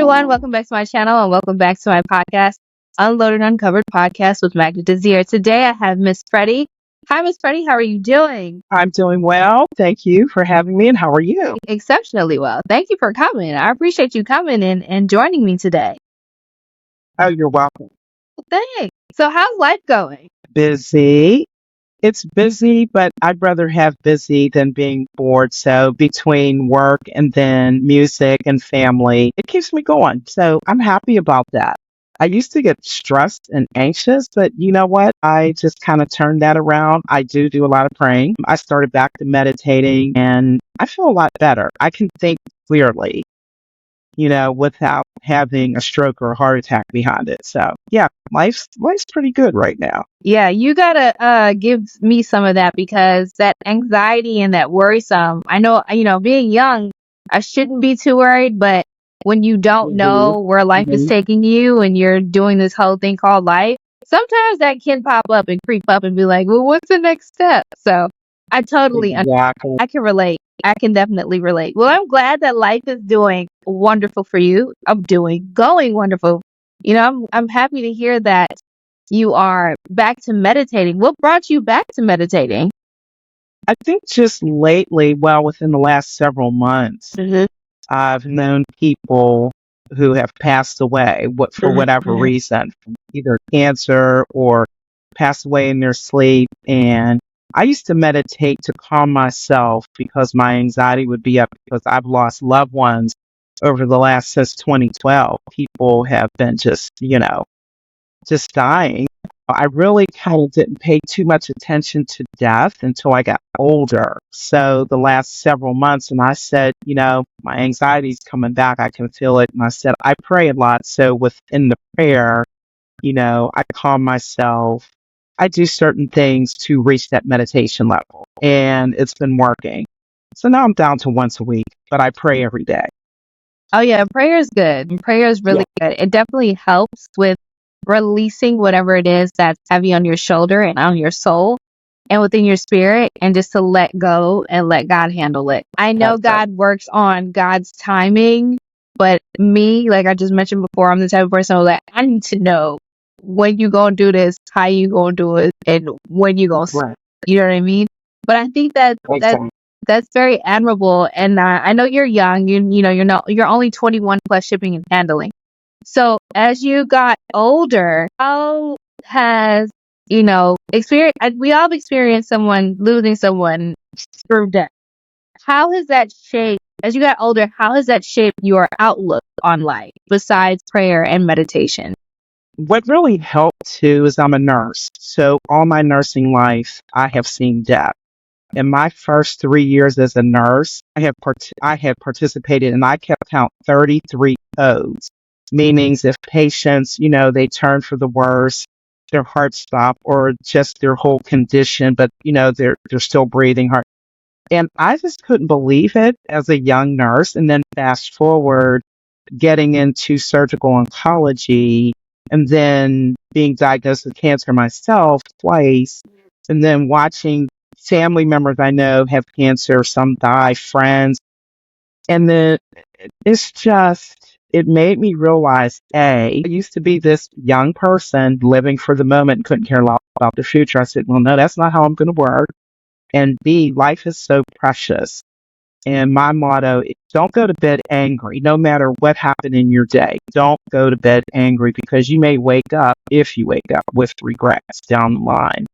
everyone. Welcome back to my channel and welcome back to my podcast, Unloaded Uncovered Podcast with Magda Desir. Today I have Miss Freddye. Hi, Miss Freddye. How are you doing? I'm doing well. Thank you for having me. And how are you? Exceptionally well. Thank you for coming. I appreciate you coming and joining me today. Oh, you're welcome. Thanks. So how's life going? Busy. It's busy, but I'd rather have busy than being bored. So between work and then music and family, it keeps me going. So I'm happy about that. I used to get stressed and anxious, but you know what? I just kind of turned that around. I do a lot of praying. I started back to meditating and I feel a lot better. I can think clearly, without having a stroke or a heart attack behind it. So yeah, life's pretty good right now. Yeah, you gotta give me some of that because that anxiety and that worrisome. I know, being young, I shouldn't be too worried, but when you don't know where life is taking you and you're doing this whole thing called life, sometimes that can pop up and creep up and be like, well, what's the next step? So I totally Exactly. I can relate. I can definitely relate. Well, I'm glad that life is doing wonderful for you. Going wonderful. I'm happy to hear that you are back to meditating. What brought you back to meditating? I think just lately, well, within the last several months, I've known people who have passed away for whatever reason, from either cancer or passed away in their sleep. And I used to meditate to calm myself because my anxiety would be up because I've lost loved ones over the last since 2012. People have been just dying. I really kind of didn't pay too much attention to death until I got older. So the last several months, and I said, my anxiety's coming back. I can feel it. And I said, I pray a lot. So within the prayer, I calm myself. I do certain things to reach that meditation level, and it's been working. So now I'm down to once a week, but I pray every day. Oh yeah, prayer is good. Prayer is really good. It definitely helps with releasing whatever it is that's heavy on your shoulder and on your soul and within your spirit, and just to let go and let God handle it. I know God works on God's timing, but me, like I just mentioned before, I'm the type of person who's like, I need to know when you gonna do this, how you gonna do it, and when you gonna Right. you know what I mean? But I think that's very admirable. And I know you're young. You're only 21 plus shipping and handling. So as you got older, how has experience? We all have experienced someone losing someone through death. How has that shaped as you got older? How has that shaped your outlook on life besides prayer and meditation? What really helped too is I'm a nurse. So all my nursing life, I have seen death. In my first 3 years as a nurse, I had participated and I kept count 33 codes, meanings if patients, they turn for the worse, their heart stop or just their whole condition, but they're still breathing hard. And I just couldn't believe it as a young nurse. And then fast forward, getting into surgical oncology and then being diagnosed with cancer myself twice, and then watching family members I know have cancer, some die, friends. And then it made me realize, I used to be this young person living for the moment and couldn't care a lot about the future. I said, well, no, that's not how I'm going to work. And B, life is so precious. And my motto is don't go to bed angry, no matter what happened in your day. Don't go to bed angry because you may wake up, if you wake up, with regrets down the line.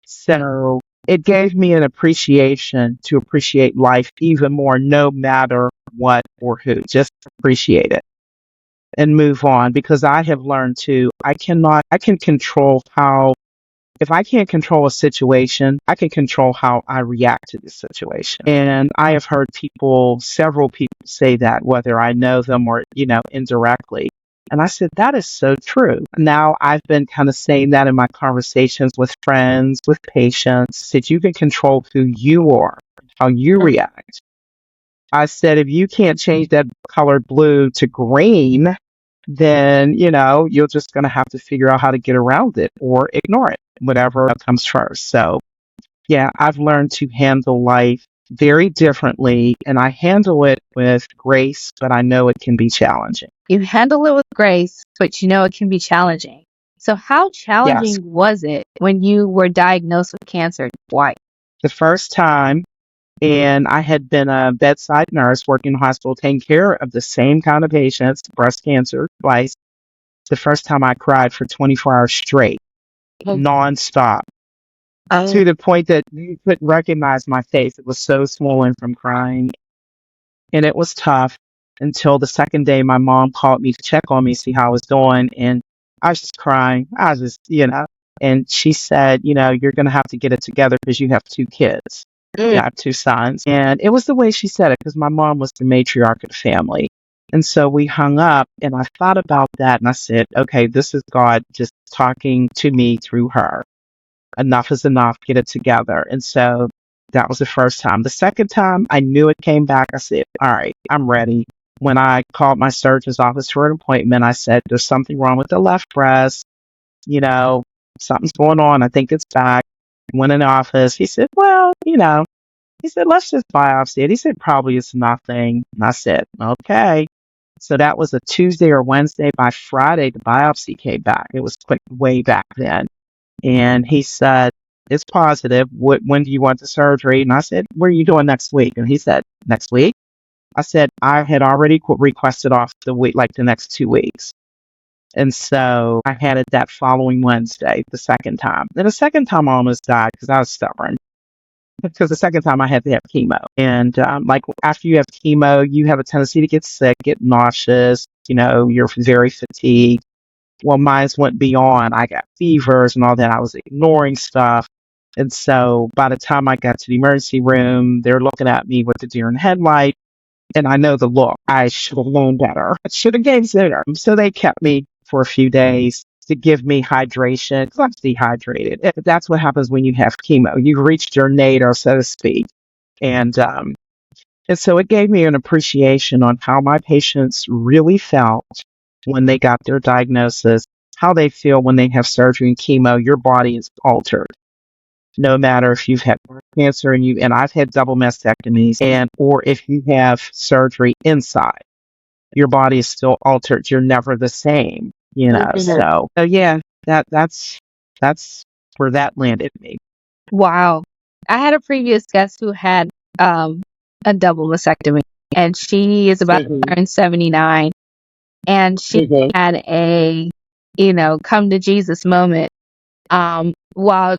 So it gave me an appreciation to appreciate life even more, no matter what or who. Just appreciate it and move on, because I have learned I can control if I can't control a situation, I can control how I react to the situation. And I have heard several people say that, whether I know them or, indirectly. And I said, that is so true. Now I've been kind of saying that in my conversations with friends, with patients, that you can control who you are, how you react. I said, if you can't change that color blue to green, then, you're just going to have to figure out how to get around it or ignore it, whatever comes first. So, yeah, I've learned to handle life very differently, and I handle it with grace, but I know it can be challenging. You handle it with grace, but you know it can be challenging. So how Yes. challenging was it when you were diagnosed with cancer twice? The first time, and I had been a bedside nurse working in a hospital taking care of the same kind of patients, breast cancer twice. The first time I cried for 24 hours straight, nonstop, to the point that you couldn't recognize my face. It was so swollen from crying. And it was tough until the second day my mom called me to check on me, see how I was doing. And I was just crying. I was just, and she said, you're going to have to get it together because you have two kids. Mm. Yeah, I have two sons. And it was the way she said it because my mom was the matriarch of the family. And so we hung up and I thought about that and I said, okay, this is God just talking to me through her. Enough is enough. Get it together. And so that was the first time. The second time, I knew it came back. I said, all right, I'm ready. When I called my surgeon's office for an appointment, I said, there's something wrong with the left breast. Something's going on. I think it's back. Went in the office. He said, well, he said, let's just biopsy it. He said, probably it's nothing. And I said, okay. So that was a Tuesday or Wednesday. By Friday, the biopsy came back. It was quick, way back then. And he said, it's positive. When do you want the surgery? And I said, what are you doing next week? And he said, next week? I said, I had already requested off the week, like the next 2 weeks. And so I had it that following Wednesday, the second time. And the second time I almost died because I was stubborn. Because the second time I had to have chemo. And like after you have chemo, you have a tendency to get sick, get nauseous, you're very fatigued. Well, mine went beyond. I got fevers and all that. I was ignoring stuff. And so by the time I got to the emergency room, they're looking at me with the deer in headlight. And I know the look. I should have known better. I should have gave sooner. So they kept me for a few days to give me hydration because I'm dehydrated. That's what happens when you have chemo. You've reached your nadir, so to speak. And so it gave me an appreciation on how my patients really felt when they got their diagnosis, how they feel when they have surgery and chemo. Your body is altered. No matter if you've had breast cancer and I've had double mastectomies or if you have surgery inside, your body is still altered. You're never the same, So yeah, that's where that landed me. Wow. I had a previous guest who had a double mastectomy, and she is about to turn 79, and she had a, come to Jesus moment while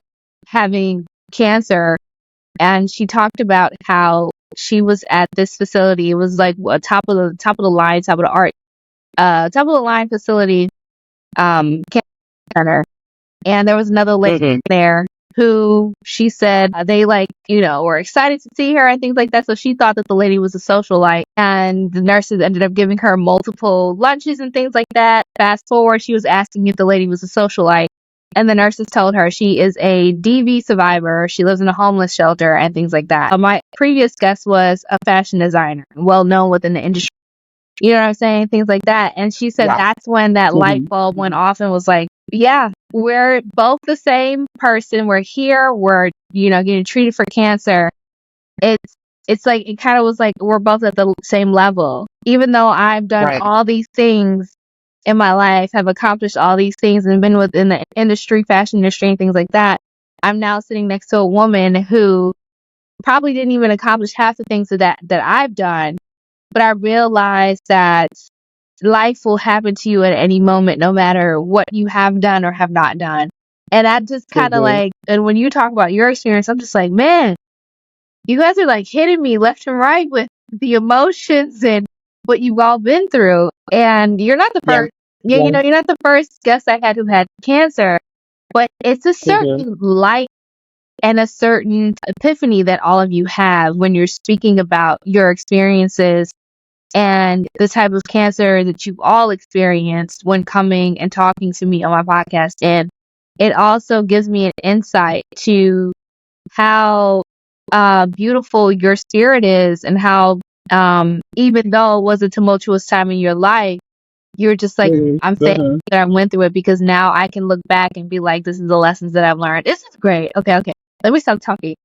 having cancer. And she talked about how she was at this facility. It was like a top of the line facility, cancer center. And there was another lady there who she said they were excited to see her and things like that. So she thought that the lady was a socialite, and the nurses ended up giving her multiple lunches and things like that. Fast forward, she was asking if the lady was a socialite, and the nurses told her she is a DV survivor. She lives in a homeless shelter and things like that. My previous guest was a fashion designer, well known within the industry. You know what I'm saying? Things like that. And she said that's when that light bulb went off and was like, yeah, we're both the same person. We're here. We're, getting treated for cancer. It's like, it kind of was like, we're both at the same level. Even though I've done all these things in my life, have accomplished all these things and been within the industry, fashion industry and things like that, I'm now sitting next to a woman who probably didn't even accomplish half the things that I've done. But I realized that life will happen to you at any moment, no matter what you have done or have not done. And I just kind of and when you talk about your experience, I'm just like, man, you guys are like hitting me left and right with the emotions and what you've all been through. And you're not the first, you're not the first guest I had who had cancer, but it's a certain light and a certain epiphany that all of you have when you're speaking about your experiences and the type of cancer that you've all experienced when coming and talking to me on my podcast. And it also gives me an insight to how beautiful your spirit is, and how even though it was a tumultuous time in your life, you're just like, I'm thankful that I went through it, because now I can look back and be like, this is the lessons that I've learned. This is great. Okay. Let me stop talking.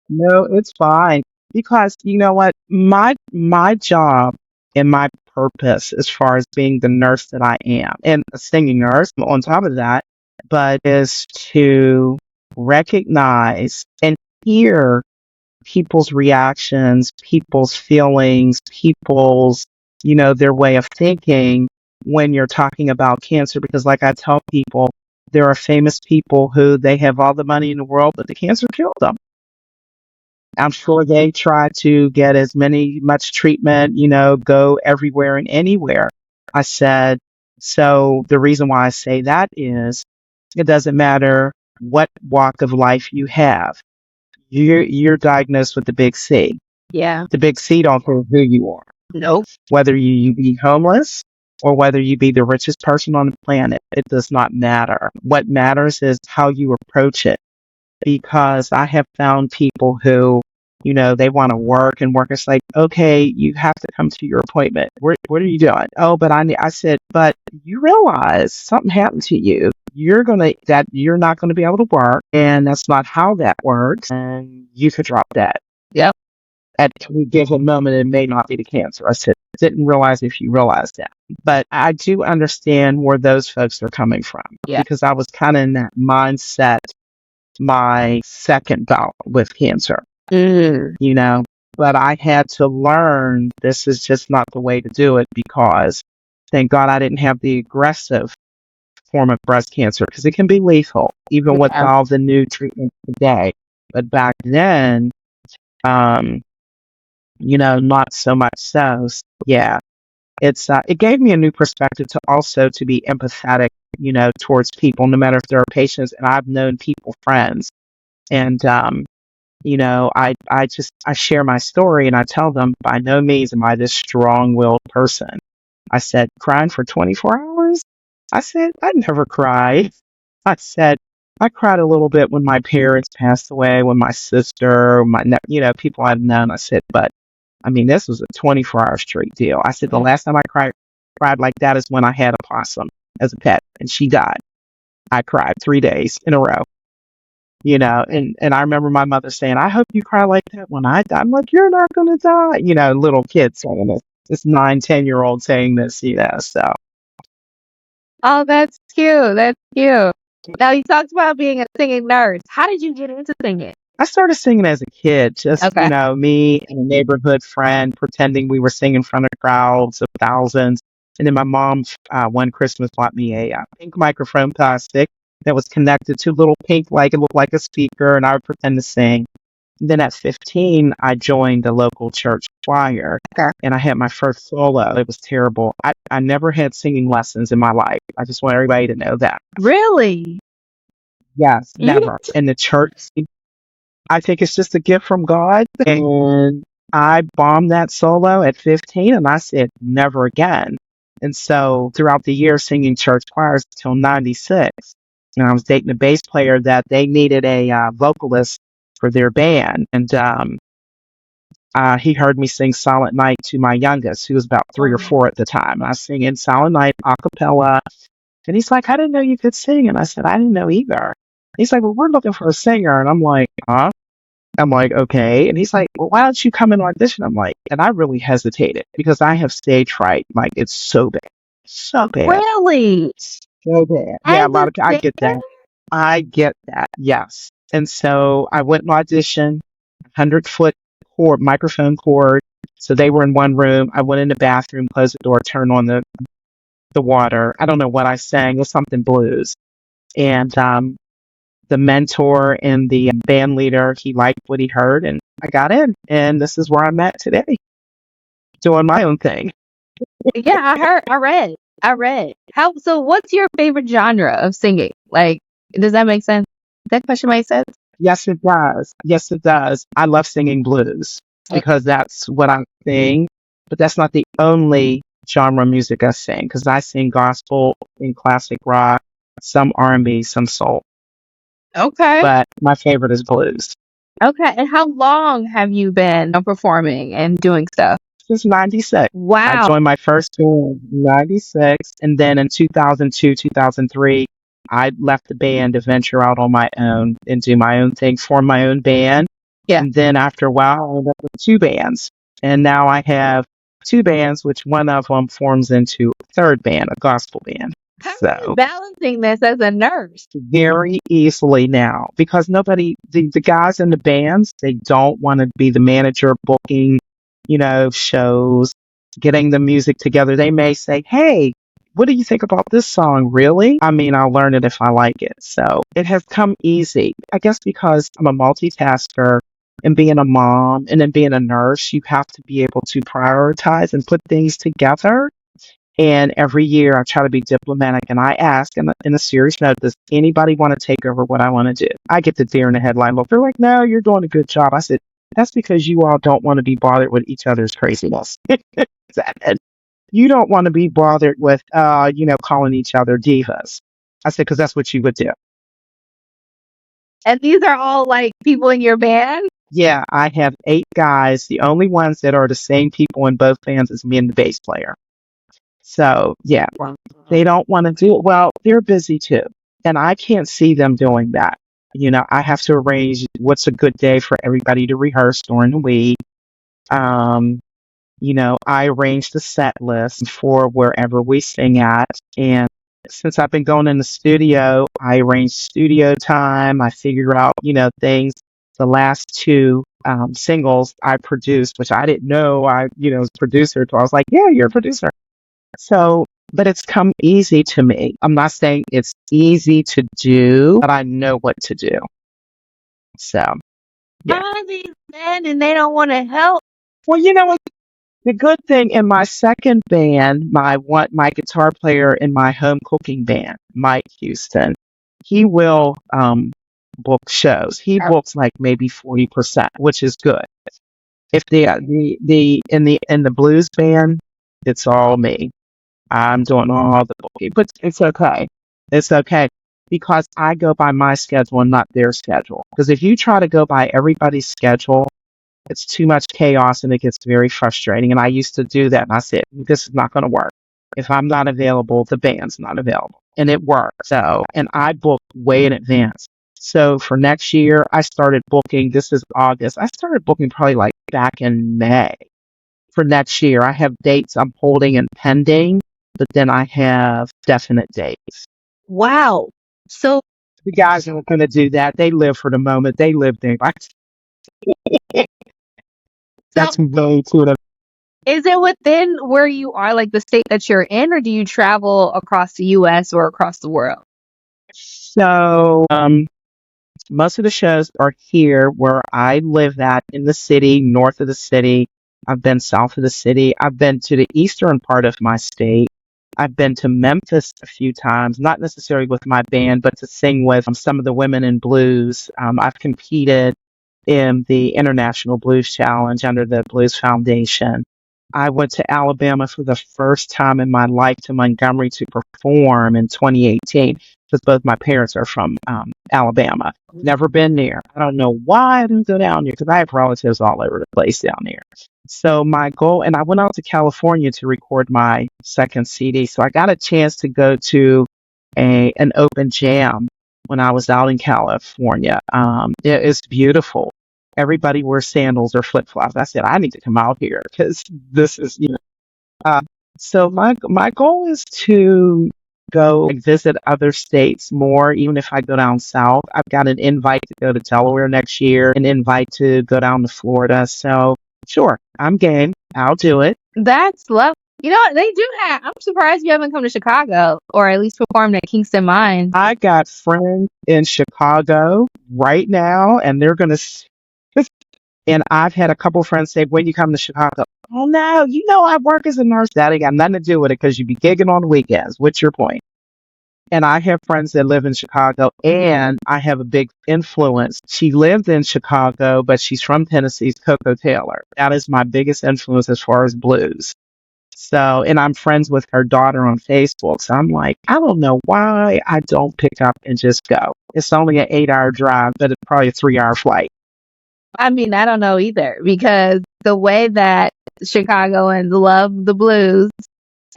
No, it's fine. Because you know what? My job and my purpose as far as being the nurse that I am and a singing nurse on top of that, but is to recognize and hear people's reactions, people's feelings, people's, their way of thinking when you're talking about cancer. Because like I tell people, there are famous people who they have all the money in the world, but the cancer killed them. I'm sure they try to get much treatment, go everywhere and anywhere. I said, so the reason why I say that is it doesn't matter what walk of life you have. You're diagnosed with the big C. Yeah. The big C don't care who you are. Nope. Whether you be homeless or whether you be the richest person on the planet, it does not matter. What matters is how you approach it. Because I have found people who, they want to work and work. It's like, okay, you have to come to your appointment. What are you doing? Oh, but I said, but you realize something happened to you. You're not going to be able to work, and that's not how that works. And you could drop that. Yep. At a given moment, it may not be the cancer. I said, didn't realize if you realized that. But I do understand where those folks are coming from. Yeah. Because I was kind of in that mindset my second bout with cancer, but I had to learn this is just not the way to do it, because thank God I didn't have the aggressive form of breast cancer, because it can be lethal, even with all the new treatments today. But back then, not so much so. Yeah, it gave me a new perspective to be empathetic, towards people, no matter if they're patients. And I've known people, friends, and I share my story and I tell them, by no means am I this strong-willed person. I said, crying for 24 hours? I said, I never cried. I said, I cried a little bit when my parents passed away, when my sister, people I've known. I said, but I mean, this was a 24-hour straight deal. I said, the last time I cried like that is when I had a possum as a pet and she died. I cried 3 days in a row. And I remember my mother saying, I hope you cry like that when I die. I'm like, you're not going to die. Little kids saying this. This 9, 10-year-old saying this, so. Oh, that's cute. That's cute. Now, you talked about being a singing nurse. How did you get into singing? I started singing as a kid, just, Okay. Me and a neighborhood friend pretending we were singing in front of crowds of thousands. And then my mom, one Christmas, bought me a pink microphone plastic that was connected to a little pink, it looked like a speaker, and I would pretend to sing. And then at 15, I joined the local church choir, and I had my first solo. It was terrible. I never had singing lessons in my life. I just want everybody to know that. Really? Yes, never. In the church, I think it's just a gift from God. And I bombed that solo at 15, and I said, never again. And so throughout the year, singing church choirs until 96. And I was dating a bass player that they needed a vocalist for their band. And he heard me sing Silent Night to my youngest, who was about 3 or 4 at the time. I was singing Silent Night a cappella. And he's like, I didn't know you could sing. And I said, I didn't know either. He's like, well, we're looking for a singer. And I'm like, huh? I'm like, okay. And he's like, well, why don't you come and audition? I'm like, and I really hesitated because I have stage fright. Like, it's so bad. So bad. Really? So bad. Yeah, I get that. I get that. Yes. And so I went and auditioned, 100-foot cord, microphone cord. So they were in one room. I went in the bathroom, closed the door, turned on the water. I don't know what I sang. It was something blues. And the mentor and the band leader, he liked what he heard, and I got in. And this is where I'm at today, doing my own thing. Yeah, I read. So what's your favorite genre of singing? Like, does that make sense? That question make sense? Yes, it does. Yes, it does. I love singing blues because that's what I sing, but that's not the only genre of music I sing, because I sing gospel and classic rock, some R&B, some soul. Okay. But my favorite is blues. Okay. And how long have you been performing and doing stuff? Since 96. Wow. I joined my first tour in 96, and then in 2002, 2003, I left the band to venture out on my own and do my own thing, form my own band. Yeah. And then after a while, I ended up with 2 bands. And now I have two bands, which one of them forms into a third band, a gospel band. How are you So balancing this as a nurse? very easily now, because the guys in the bands, they don't want to be the manager booking, shows, getting the music together. They may say, hey, what do you think about this song? Really? I mean, I'll learn it if I like it. So it has come easy, I guess, because I'm a multitasker, and being a mom and then being a nurse, you have to be able to prioritize and put things together. And every year I try to be diplomatic and I ask in a serious note, does anybody want to take over what I want to do? I get the deer in the headline look. They're like, no, you're doing a good job. I said, that's because you all don't want to be bothered with each other's craziness. You don't want to be bothered with, calling each other divas. I said, because that's what you would do. And these are all like people in your band? Yeah, I have 8 guys. The only ones that are the same people in both bands is me and the bass player. So, yeah, they don't want to do it. Well, they're busy too. And I can't see them doing that. I have to arrange what's a good day for everybody to rehearse during the week. Um, I arrange the set list for wherever we sing at. And since I've been going in the studio, I arrange studio time. I figure out, things. The last 2 singles I produced, which I didn't know I, was a producer. So I was like, yeah, you're a producer. So, but it's come easy to me. I'm not saying it's easy to do, but I know what to do. So, yeah. How are these men and they don't want to help? Well, the good thing in my second band, my guitar player in my home cooking band, Mike Houston, he will book shows. He books like maybe 40%, which is good. If the in the blues band, it's all me. I'm doing all the booking, but it's okay. It's okay because I go by my schedule and not their schedule. Because if you try to go by everybody's schedule, it's too much chaos and it gets very frustrating. And I used to do that, and I said, this is not going to work. If I'm not available, the band's not available. And it worked. So, and I booked way in advance. So for next year, I started booking. This is August. I started booking probably like back in May. For next year, I have dates I'm holding and pending, but then I have definite dates. Wow. So The guys aren't going to do that. They live for the moment. They live there. That's way too. is it within where you are, like the state that you're in, or do you travel across the US or across the world? So, most of the shows are here where I live at in the city, north of the city. I've been south of the city. I've been to the eastern part of my state. I've been to Memphis a few times, not necessarily with my band, but to sing with some of the women in blues. I've competed in the International Blues Challenge under the Blues Foundation. I went to Alabama for the first time in my life, to Montgomery, to perform in 2018, because both my parents are from Alabama. Never been there. I don't know why I didn't go down there, because I have relatives all over the place down there. So my goal, and I went out to California to record my second CD. So I got a chance to go to an open jam when I was out in California. It's beautiful. Everybody wears sandals or flip flops. I said, I need to come out here because this is, so my goal is to go visit other states more, even if I go down south. I've got an invite to go to Delaware next year, an invite to go down to Florida. So sure, I'm game. I'll do it. That's love. You know what? They do have. I'm surprised you haven't come to Chicago or at least performed at Kingston Mines. I got friends in Chicago right now, and they're going to. And I've had a couple friends say, when you come to Chicago, oh no, I work as a nurse. That ain't got nothing to do with it because you be gigging on the weekends. What's your point? And I have friends that live in Chicago, and I have a big influence. She lived in Chicago, but she's from Tennessee's Coco Taylor. That is my biggest influence as far as blues. So, and I'm friends with her daughter on Facebook. So I'm like, I don't know why I don't pick up and just go. It's only an 8-hour drive, but it's probably a 3-hour flight. I mean, I don't know either, because the way that Chicagoans love the blues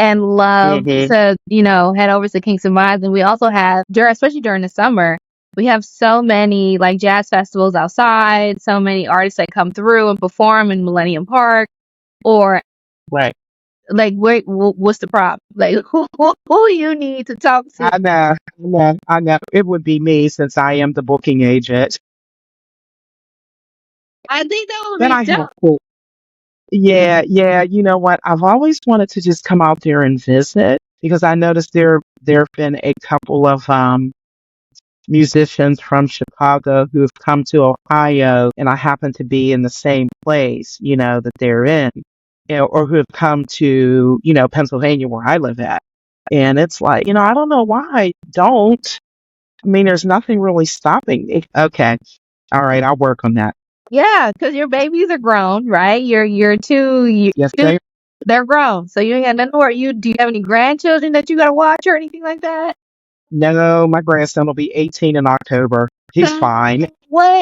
and love to, head over to Kingston Mines. And we also have, especially during the summer, we have so many like jazz festivals outside, so many artists that come through and perform in Millennium Park or Right. Like, what's the problem? Like, who you need to talk to? I know. It would be me since I am the booking agent. I think that would Then be I have dope. cool. Yeah, yeah. You know what? I've always wanted to just come out there and visit because I noticed there have been a couple of musicians from Chicago who have come to Ohio, and I happen to be in the same place, that they're in, or who have come to, Pennsylvania where I live at. And it's like, I don't know why I don't. I mean, there's nothing really stopping me. Okay. All right. I'll work on that. Yeah, because your babies are grown, right? You're two, Yes, they. they're grown, so you ain't got nothing to worry. Do you have any grandchildren that you gotta watch or anything like that? No, my grandson will be 18 in October. He's fine. What's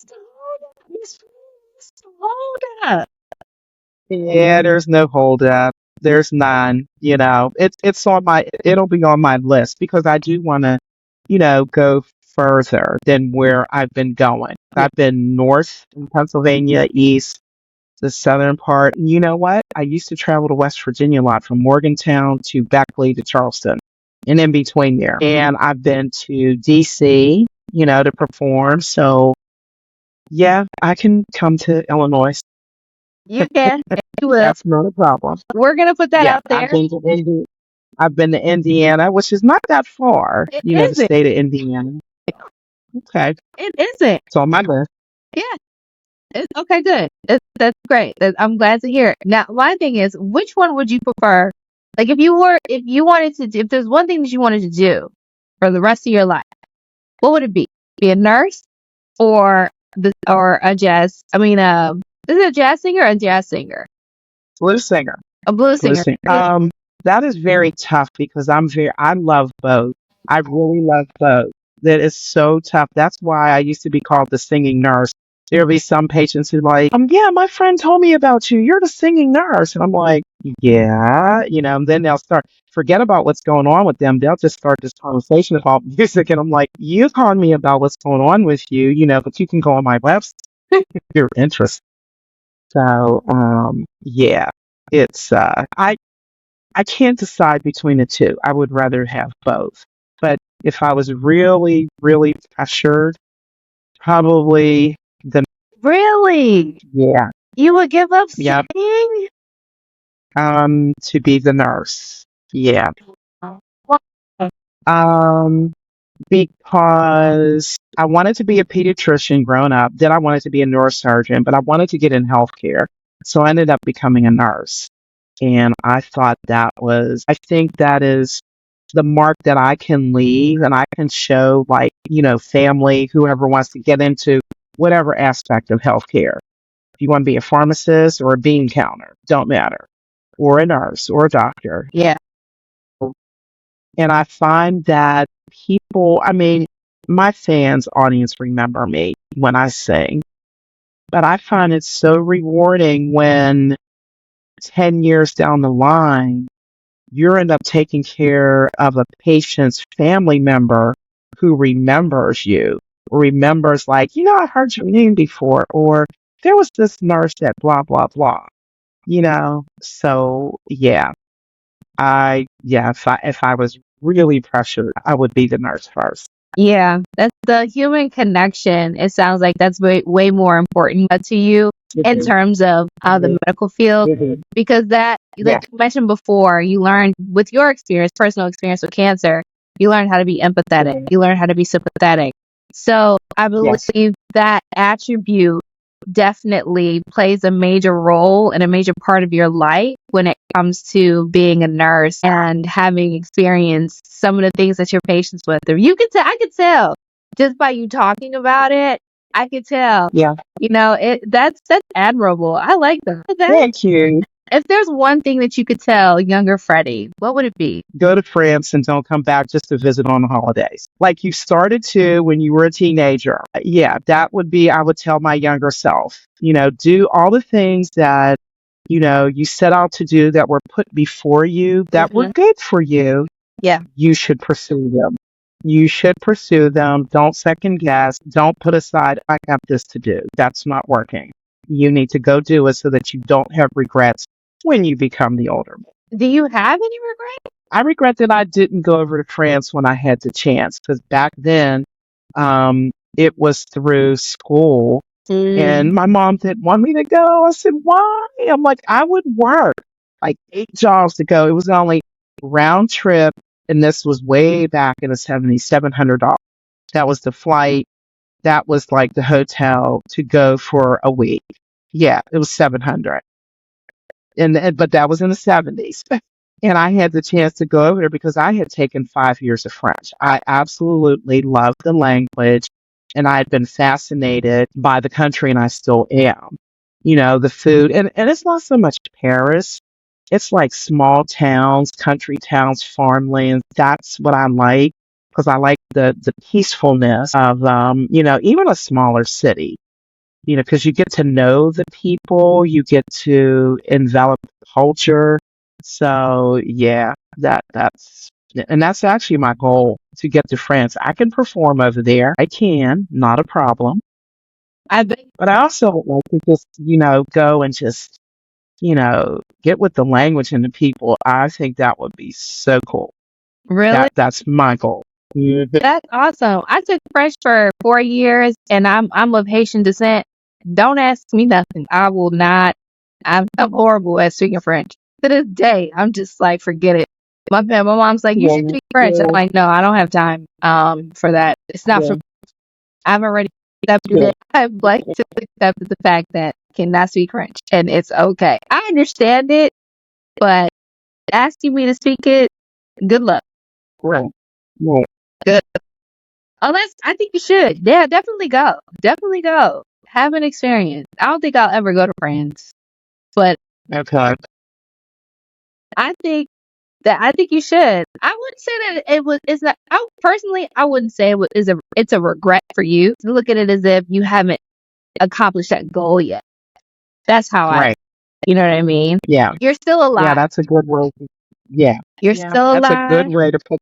the hold up? What's the hold up? Yeah, there's no holdup. There's none. It'll be on my list because I do want to, go further than where I've been going. Yeah. I've been north in Pennsylvania, east, the southern part. And you know what? I used to travel to West Virginia a lot, from Morgantown to Beckley to Charleston and in between there. And I've been to DC, to perform. So yeah, I can come to Illinois. You can, and you will. That's not a problem. We're gonna put that Yeah, out there. I've been to Indiana, which is not that far, It the isn't. state of Indiana. Okay. It isn't. It's on my list. Yeah. Okay, good. That's great. I'm glad to hear it. Now, my thing is, which one would you prefer? Like, if you wanted to, if there's one thing that you wanted to do for the rest of your life, what would it be? Be a nurse or a jazz? I mean, is it a jazz singer or a jazz singer? Blues singer. A blues Blues singer. singer. That is very tough because I love both. I really love both. That is so tough. That's why I used to be called the singing nurse. There'll be some patients who like, yeah, my friend told me about you. You're the singing nurse. And I'm like, yeah, and then they'll forget about what's going on with them. They'll just start this conversation about music. And I'm like, you called me about what's going on with you, but you can go on my website if you're interested. So, yeah, it's, I can't decide between the two. I would rather have both. But if I was really, really pressured, probably the. Really? Yeah. You would give up Yep. singing? To be the nurse. Yeah. Why? Um, because I wanted to be a pediatrician growing up. Then I wanted to be a neurosurgeon, but I wanted to get in healthcare. So I ended up becoming a nurse. And I think that is the mark that I can leave and I can show, like, family, whoever wants to get into whatever aspect of healthcare. If you want to be a pharmacist or a bean counter, don't matter, or a nurse or a doctor. Yeah. And I find that my fans audience remember me when I sing, but I find it so rewarding when 10 years down the line, you end up taking care of a patient's family member who remembers you, remembers like, I heard your name before, or there was this nurse that blah, blah, blah, So yeah, if I was really pressured, I would be the nurse first. Yeah, that's the human connection. It sounds like that's way more important to you in terms of the medical field, because that, like you mentioned before, you learned with your experience, personal experience with cancer, you learn how to be empathetic, you learn how to be sympathetic. So I believe that attribute definitely plays a major role and a major part of your life when it comes to being a nurse and having experienced some of the things that your patients went through. I could tell just by you talking about it. I could tell. Yeah. That's admirable. I like that. Thank you. If there's one thing that you could tell younger Freddie, what would it be? Go to France and don't come back just to visit on the holidays. Like you started to when you were a teenager. Yeah, that would be, I would tell my younger self, do all the things that, you set out to do that were put before you, that were good for you. Yeah. You should pursue them. You should pursue them. Don't second guess. Don't put aside, I got this to do. That's not working. You need to go do it so that you don't have regrets when you become the older. Do you have any regret? I regret that I didn't go over to France when I had the chance, because back then, it was through school, Mm, and my mom didn't want me to go. I said, why? I'm like, I would work like 8 jobs to go. It was only round trip, and this was way back in the 70s, $700. That was the flight. That was like the hotel to go for a week. Yeah, it was 700. But that was in the 70s. And I had the chance to go over there because I had taken 5 years of French. I absolutely loved the language, and I had been fascinated by the country, and I still am. The food, and it's not so much Paris. It's like small towns, country towns, farmlands. That's what I like, because I like the peacefulness of, even a smaller city, because you get to know the people, you get to envelop the culture. So yeah, that's actually my goal, to get to France. I can perform over there. I can, not a problem. I bet. But I also would like to just, go and just, get with the language and the people. I think that would be so cool. Really? That's my goal. Mhm. That's awesome. I took French for 4 years, and I'm of Haitian descent. Don't ask me nothing. I will not. I'm horrible at speaking French. To this day, I'm just like, forget it. My mom's like, you Yeah, should speak French. I'm like, no, I don't have time for that. It's not for. yeah, I've already accepted yeah. it. I've like to accepted the fact that I cannot speak French, and it's okay. I understand it, but asking me to speak it, good luck. Right. Right. Good. Unless I think you should. Yeah, definitely go. Definitely go. Have an experience. I don't think I'll ever go to France, but Okay. I think you should. I wouldn't say that it was. It's not. I personally, I wouldn't say it was. It's a regret for you. Look at it as if you haven't accomplished that goal yet. That's how I. Right. You know what I mean? Yeah. You're still Yeah, alive. that's a good way. Yeah. You're Yeah. still That's a good alive. way to put.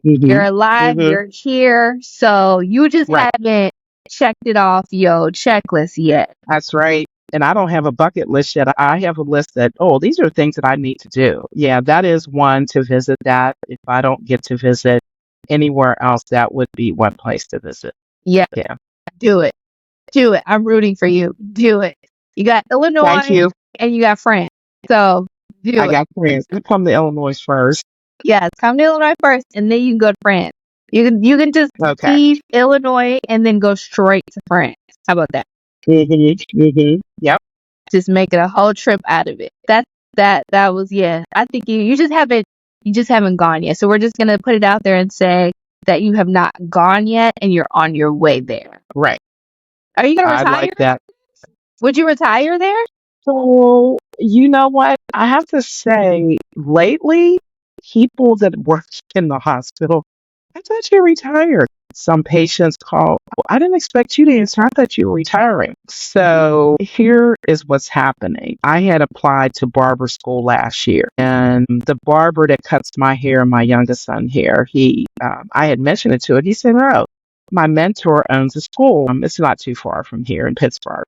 You're Mhm. alive. Mhm. You're here. So you just Right. haven't checked it off your checklist yet. That's right. And I don't have a bucket list yet. I have a list that, oh, these are things that I need to do. Yeah, that is one, to visit that. If I don't get to visit anywhere else, that would be one place to visit. Yeah. Yeah. Do it. Do it. I'm rooting for you. Do it. You got Thank Illinois you. and you got France. So do I it. got friends. I come to Illinois first. Yes, come to Illinois first and then you can go to France. You can just Okay. leave Illinois and then go straight to France. How about that? Yep. Just make it a whole trip out of it. That was, yeah. I think you just haven't gone yet. So we're just gonna put it out there and say that you have not gone yet and you're on your way there. Right. Are you gonna I retire? like that. Would you retire there? So, you know what? I have to say, lately, people that work in the hospital, I thought you retired. Some patients call, "Oh, I didn't expect you to answer. I thought you were retiring." So here is what's happening. I had applied to barber school last year, and the barber that cuts my hair and my youngest son hair, I had mentioned it to it. He said, "Oh, my mentor owns a school. It's not too far from here in Pittsburgh."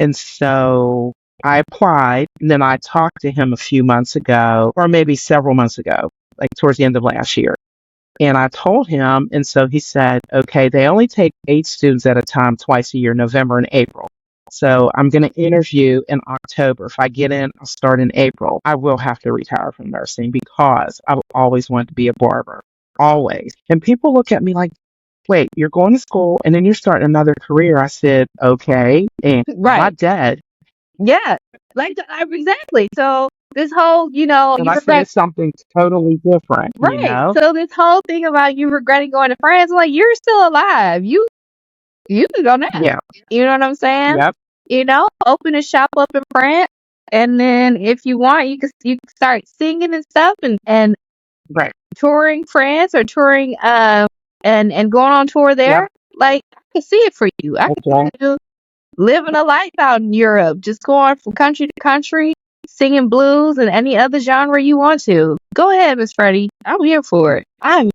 And so I applied, and then I talked to him a few months ago, or maybe several months ago, like towards the end of last year. And I told him, and so he said, okay, they only take 8 students at a time, twice a year, November and April. So I'm going to interview in October. If I get in, I'll start in April. I will have to retire from nursing because I've always wanted to be a barber. Always. And people look at me like, wait, you're going to school and then you're starting another career. I said, okay, and I'm Right. not dead. Yeah. Exactly. So this whole, And you I said, regret. it's something totally different, Right. So this whole thing about you regretting going to France, I'm like, you're still alive. You can go now. Yeah. You know what I'm saying? Yep. Open a shop up in France, and then if you want, you can start singing and stuff, and Right. touring France or touring and going on tour there. Yep. Like, I can see it for you. I can see Okay. you living a life out in Europe, just going from country to country, singing blues and any other genre you want to. Go ahead, Miss Freddie. I'm here for it. I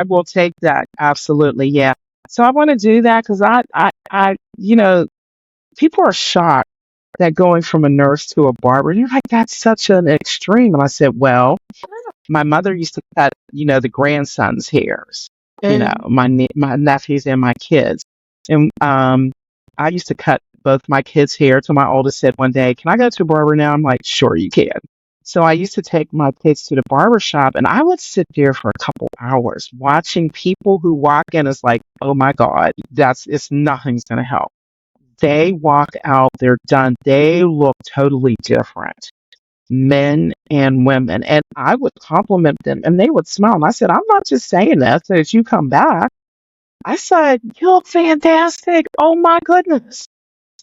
will take that. Absolutely. Yeah. So I want to do that because people are shocked that going from a nurse to a barber, and you're like, that's such an extreme. And I said, well, my mother used to cut, the grandsons' hairs, my nephews and my kids. And I used to cut both my kids' hair till my oldest said one day, can I go to a barber now? I'm like, sure you can. So I used to take my kids to the barber shop, and I would sit there for a couple hours watching people who walk in. It's like, oh my God, nothing's going to help. They walk out, they're done. They look totally different, men and women. And I would compliment them and they would smile. And I said, I'm not just saying that so that you come back. I said, you look fantastic. Oh my goodness.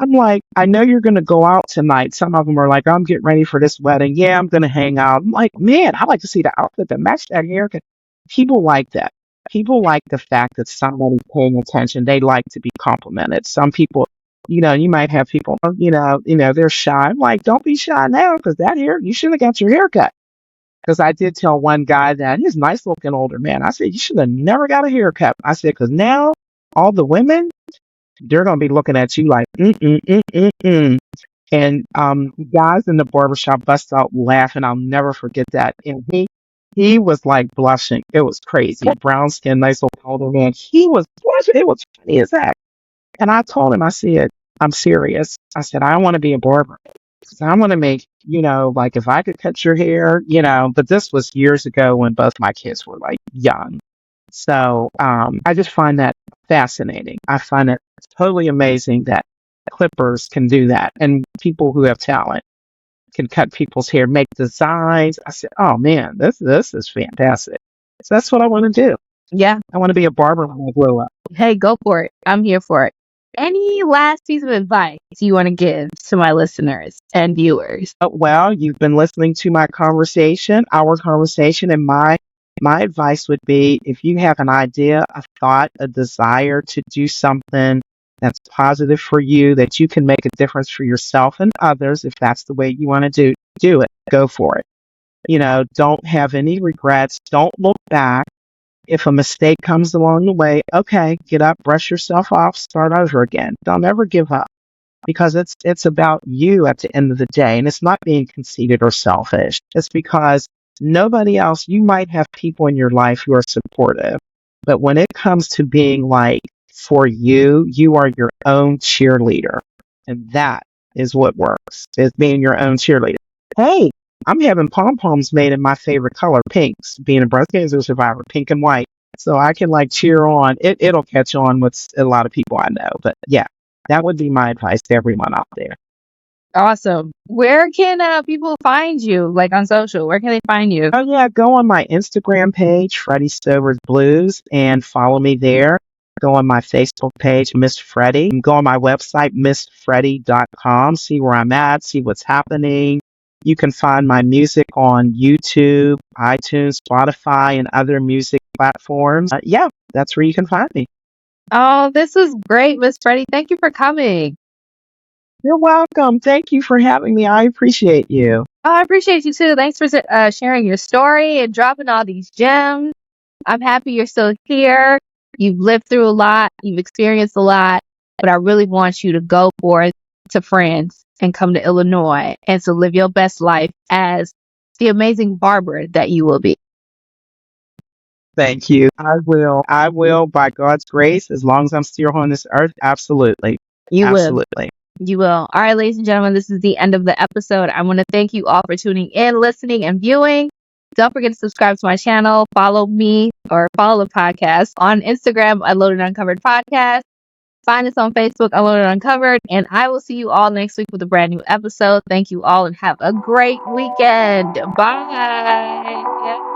I'm like, I know you're going to go out tonight. Some of them are like, I'm getting ready for this wedding. Yeah, I'm going to hang out. I'm like, man, I like to see the outfit that match that haircut. People like that. People like the fact that somebody's paying attention. They like to be complimented. Some people, you might have people, they're shy. I'm like, don't be shy now because that hair, you should have got your hair cut. Because I did tell one guy that he's a nice looking older man. I said, you should have never got a haircut. I said, because now all the women, they're going to be looking at you like, And guys in the barbershop bust out laughing. I'll never forget that. And he was like blushing. It was crazy. Brown skin, nice little older man. He was blushing. It was funny as heck. And I told him, I said, I'm serious. I said, I want to be a barber. So I want to make, like if I could cut your hair, but this was years ago when both my kids were like young. So I just find that fascinating. I find it totally amazing that clippers can do that and people who have talent can cut people's hair, make designs. I said, oh man, this is fantastic. So that's what I want to do. Yeah. I want to be a barber when I grow up. Hey, go for it. I'm here for it. Any last piece of advice you want to give to my listeners and viewers? Well, you've been listening to our conversation, and my advice would be if you have an idea, a thought, a desire to do something that's positive for you, that you can make a difference for yourself and others, if that's the way you want to do it, go for it. Don't have any regrets. Don't look back. If a mistake comes along the way, okay, get up, brush yourself off, start over again. Don't ever give up because it's about you at the end of the day. And it's not being conceited or selfish. It's because nobody else, you might have people in your life who are supportive. But when it comes to being like for you, you are your own cheerleader. And that is what works, is being your own cheerleader. Hey, I'm having pom-poms made in my favorite color, pinks, being a breast cancer survivor, pink and white. So I can like cheer on. It'll catch on with a lot of people I know. But yeah, that would be my advice to everyone out there. Awesome. Where can people find you, like on social? Where can they find you? Oh yeah, go on my Instagram page, Freddye Stover's Blues, and follow me there. Go on my Facebook page, Miss Freddye. Go on my website, missfreddye.com. See where I'm at, see what's happening. You can find my music on YouTube, iTunes, Spotify, and other music platforms. Yeah, that's where you can find me. Oh, this is great, Miss Freddye. Thank you for coming. You're welcome. Thank you for having me. I appreciate you. Oh, I appreciate you too. Thanks for sharing your story and dropping all these gems. I'm happy you're still here. You've lived through a lot. You've experienced a lot. But I really want you to go forth to France and come to Illinois and to live your best life as the amazing barber that you will be. Thank you. I will, by God's grace, as long as I'm still on this earth. Absolutely. You Absolutely. will. You will. All right, ladies and gentlemen, this is the end of the episode. I want to thank you all for tuning in, listening, and viewing. Don't forget to subscribe to my channel. Follow me or follow the podcast on Instagram, Unloaded Uncovered Podcast. Find us on Facebook, Unloaded Uncovered. And I will see you all next week with a brand new episode. Thank you all and have a great weekend. Bye.